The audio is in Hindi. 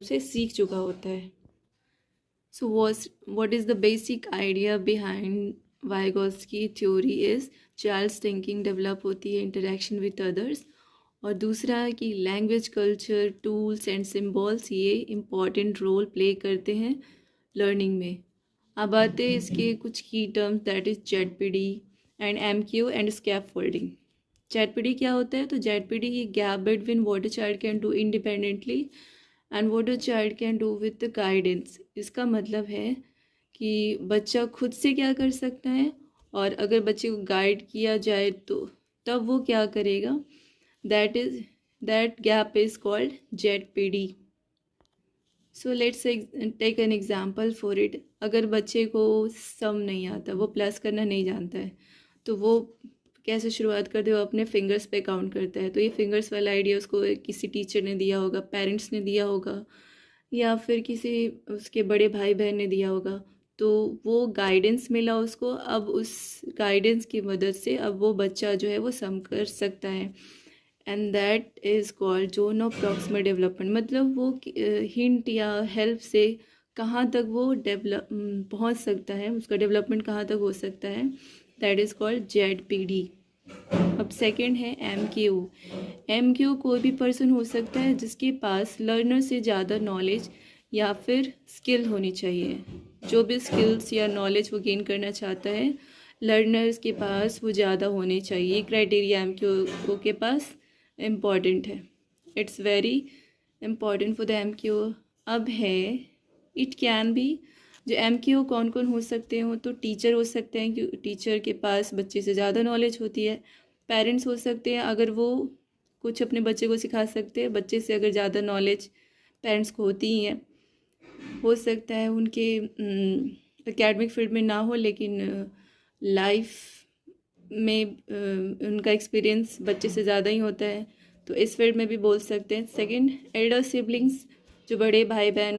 से सीख चुका होता है। So what is the basic idea behind Vygotsky theory is child's thinking develop होती है इंटरेक्शन विद अदर्स। और दूसरा है कि language, culture, tools and symbols ये इम्पॉर्टेंट रोल प्ले करते हैं लर्निंग में। अब आते हैं इसके कुछ की terms, that is ZPD and MQ and scaffolding. ZPD क्या होता है? तो जेडपीडी ये gap between what a child can do independently and what a child can do with the guidance. इसका मतलब है कि बच्चा खुद से क्या कर सकता है और अगर बच्चे को गाइड किया जाए तो तब वो क्या करेगा। That gap is called ZPD. So let's take an example for it. अगर बच्चे को सम नहीं आता, वो प्लस करना नहीं जानता है, तो वो कैसे शुरुआत करते हो? अपने फिंगर्स पे काउंट करता है। तो ये फिंगर्स वाला आइडिया उसको किसी टीचर ने दिया होगा, पेरेंट्स ने दिया होगा, या फिर किसी उसके बड़े भाई बहन ने दिया होगा। तो वो गाइडेंस मिला उसको, अब उस गाइडेंस की मदद से अब वो बच्चा जो है वो सम कर सकता है। And that is called zone of proximal development. मतलब वो हिंट या हेल्प से कहाँ तक वो डेवलप पहुँच सकता है, उसका डेवलपमेंट कहाँ तक हो सकता है, दैट इज़ कॉल्ड जेडपीडी। अब सेकंड है एमक्यू। एमक्यू कोई भी पर्सन हो सकता है जिसके पास लर्नर से ज़्यादा नॉलेज या फिर स्किल होनी चाहिए। जो भी स्किल्स या नॉलेज वो गेन करना चाहता है, लर्नर्स के पास वो ज़्यादा होने चाहिए। क्राइटेरिया एमक्यू के पास इम्पॉर्टेंट है। It's very important for the MQ. अब है इट कैन बी। जो एमक्यू कौन कौन हो सकते हो? तो टीचर हो सकते हैं, क्योंकि टीचर के पास बच्चे से ज़्यादा नॉलेज होती है। पेरेंट्स हो सकते हैं, अगर वो कुछ अपने बच्चे को सिखा सकते हैं, बच्चे से अगर ज़्यादा नॉलेज पेरेंट्स को होती ही है। हो सकता है उनके एकेडमिक फील्ड में ना हो, लेकिन लाइफ में उनका एक्सपीरियंस बच्चे से ज़्यादा ही होता है, तो इस फील्ड में भी बोल सकते हैं। सेकंड, एल्डर सिबलिंग्स, जो बड़े भाई बहन